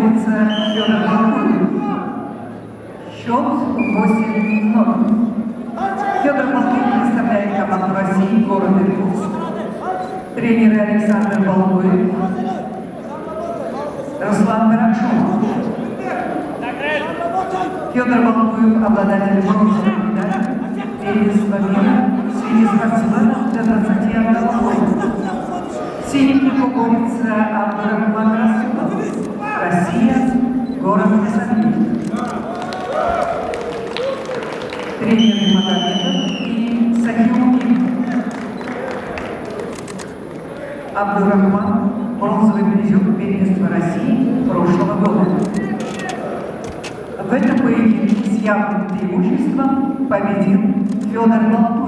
борется Федор Балкуев. Счет 8-0. Федор Балкуев представляет команду России город Иркутск. Тренеры Александр Балкуев, Руслан Барашов. Федор Балкуев, обладатель бронзовой медали первенства мира среди спортсменов до 21 года. В синем кругу борется Абдурахман Расулов. Россия, город Хасавюрт. Тренеры Магомедов и Сахиумин. Абдурахман, бронзовый призер первенства России прошлого года. В этом поединке с явным преимуществом победил Федор Балкуев.